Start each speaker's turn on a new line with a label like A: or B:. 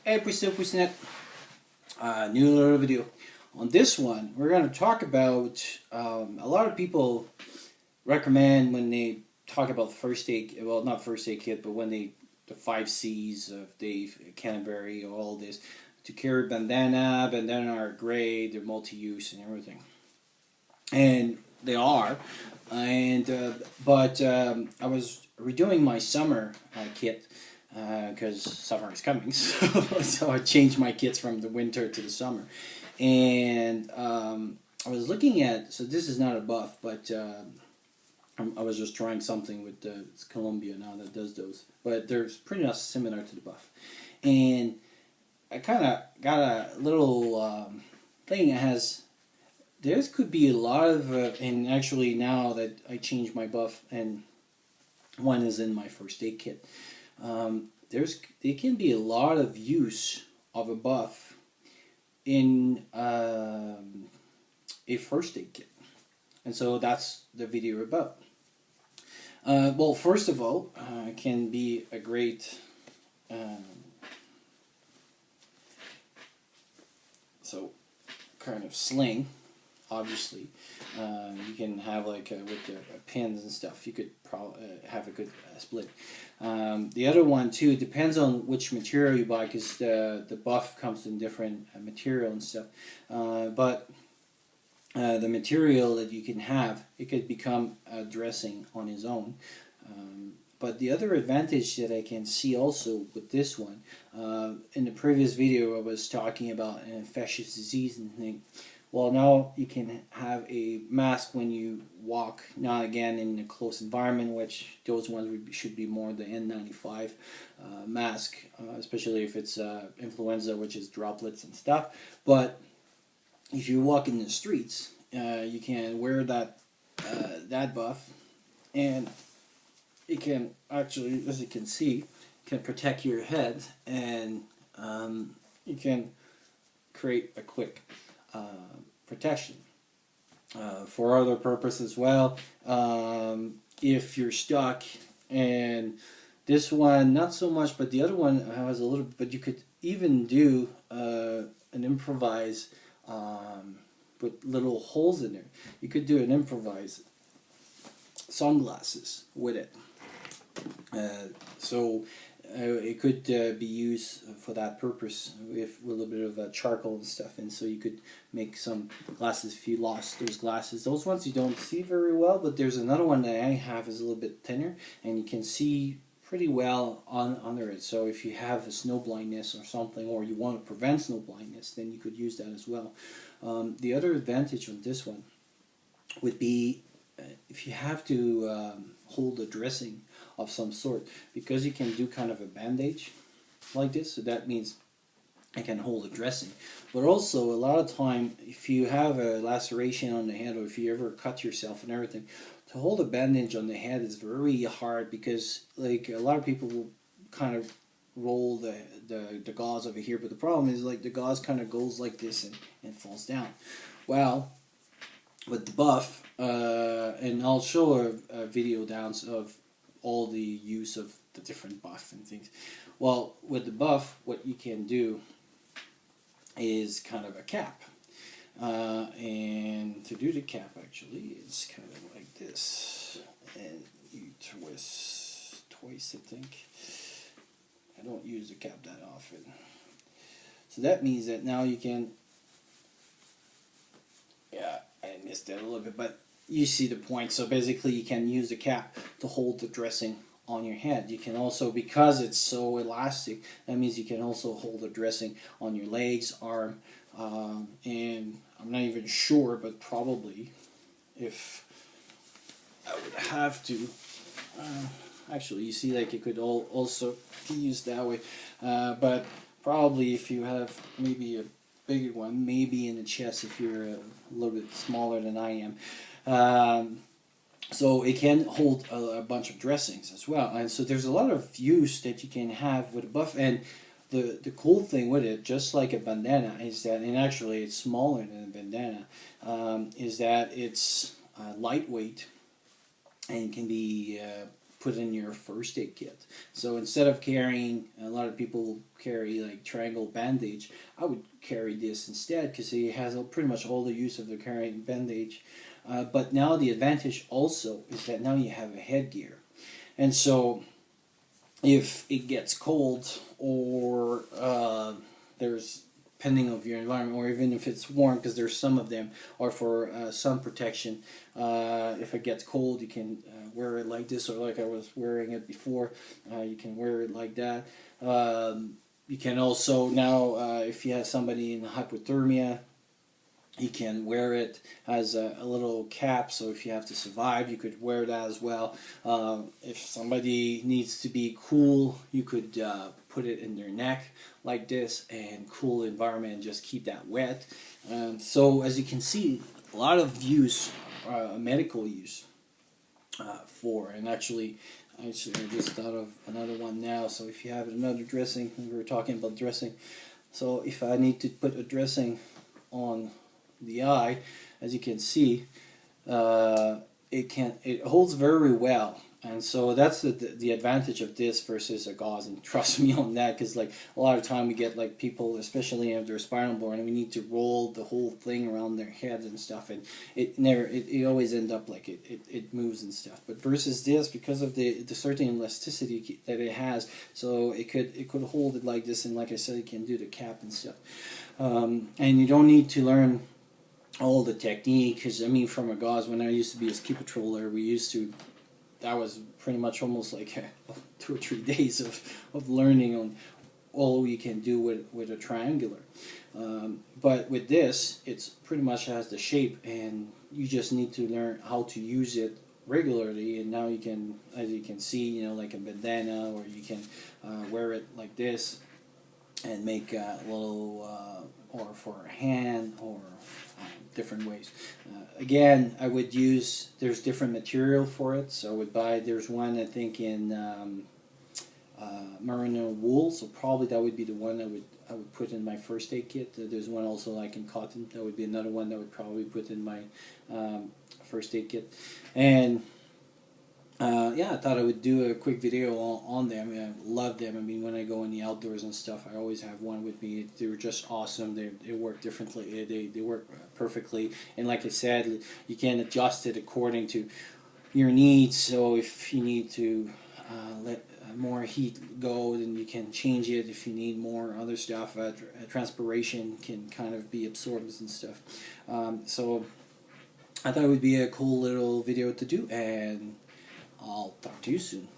A: Hey, Pusnet, new little video. On this one, we're going to talk about a lot of people recommend when they talk about first aid, well, not first aid kit, but when the 5 C's of Dave Canterbury, all this, to carry bandana. Bandana are great, they're multi-use and everything. And they are. And but I was redoing my summer kit because summer is coming, so I changed my kits from the winter to the summer, and I was looking at. So this is not a buff, but I was just trying something with it's Columbia now that does those, but they're pretty much similar to the buff, and I kind of got a little thing that has. There could be a lot of, and actually now that I changed my buff, and one is in my first aid kit. There can be a lot of use of a buff in a first aid kit, and so that's the video about. Well, first of all, it can be a great so kind of sling. Obviously, you can have like with the pins and stuff. You could probably have a good split. The other one too, it depends on which material you buy, because the buff comes in different material and stuff. But the material that you can have, it could become a dressing on its own. But the other advantage that I can see also with this one, in the previous video I was talking about an infectious disease and thing. Well, now you can have a mask when you walk, now again in a close environment, which those ones should be more the N95 mask, especially if it's influenza, which is droplets and stuff. But if you walk in the streets, you can wear that buff, and it can actually, as you can see, can protect your head, and you can create a quick protection for other purposes as well. If you're stuck, and this one not so much, but the other one has a little. But you could even do an improvise with little holes in there. You could do an improvise sunglasses with it. So it could be used for that purpose with a little bit of charcoal and stuff, and so you could make some glasses if you lost those glasses. Those ones you don't see very well, but there's another one that I have is a little bit thinner, and you can see pretty well under it. So if you have a snow blindness or something, or you want to prevent snow blindness, then you could use that as well. The other advantage on this one would be if you have to hold a dressing of some sort, because you can do kind of a bandage like this, so that means I can hold a dressing. But also a lot of time, if you have a laceration on the head, or if you ever cut yourself and everything, to hold a bandage on the head is very hard, because like a lot of people will kind of roll the gauze over here, but the problem is like the gauze kind of goes like this and falls down. Well, with the buff, and I'll show a video down of all the use of the different buff and things. Well, with the buff, what you can do is kind of a cap. And to do the cap, actually, it's kind of like this. And you twist twice, I think. I don't use the cap that often. So that means that now you can, yeah, I missed that a little bit, but you see the point. So basically you can use the cap to hold the dressing on your head. You can also, because it's so elastic, that means you can also hold the dressing on your legs, arm, and I'm not even sure, but probably if I would have to, actually you see like it could also be used that way, but probably if you have maybe a bigger one, maybe in the chest if you're a little bit smaller than I am. So it can hold a bunch of dressings as well, and so there's a lot of use that you can have with a buff. And the cool thing with it, just like a bandana, is that, and actually it's smaller than a bandana, is that it's lightweight, and it can be put in your first aid kit. So instead of carrying, a lot of people carry like triangle bandage, I would carry this instead because it has pretty much all the use of the carrying bandage. But now the advantage also is that now you have a headgear. And so if it gets cold or there's, depending of your environment, or even if it's warm, because there's some of them are for sun protection. If it gets cold, you can wear it like this, or like I was wearing it before. You can wear it like that. You can also now, if you have somebody in hypothermia, you can wear it as a little cap, so if you have to survive, you could wear that as well. If somebody needs to be cool, you could put it in their neck like this and cool the environment and just keep that wet. So as you can see, a lot of use, medical use for, and actually I just thought of another one now. So if you have another dressing, we were talking about dressing, so if I need to put a dressing on the eye, as you can see, it holds very well, and so that's the advantage of this versus a gauze. And trust me on that, because like a lot of time we get like people, especially if they're spinal board, and we need to roll the whole thing around their heads and stuff, and it always end up like it moves and stuff. But versus this, because of the certain elasticity that it has, so it could hold it like this, and like I said, you can do the cap and stuff, and you don't need to learn all the technique, because I mean, from a gauze, when I used to be a ski patroller, that was pretty much almost like 2 or 3 days of learning on all you can do with a triangular. But with this, it's pretty much has the shape, and you just need to learn how to use it regularly. And now you can, as you can see, you know, like a bandana, or you can wear it like this and make a little, or for a hand, or different ways. Again, I would use, there's different material for it, so I would buy, there's one I think in merino wool, so probably that would be the one I would put in my first aid kit. There's one also like in cotton, that would be another one that would probably put in my first aid kit. And yeah, I thought I would do a quick video on them. I love them. I mean, when I go in the outdoors and stuff, I always have one with me. They were just awesome. They work differently. They work perfectly. And like I said, you can adjust it according to your needs. So if you need to let more heat go, then you can change it. If you need more other stuff, transpiration can kind of be absorbed and stuff. So I thought it would be a cool little video to do, and I'll talk to you soon.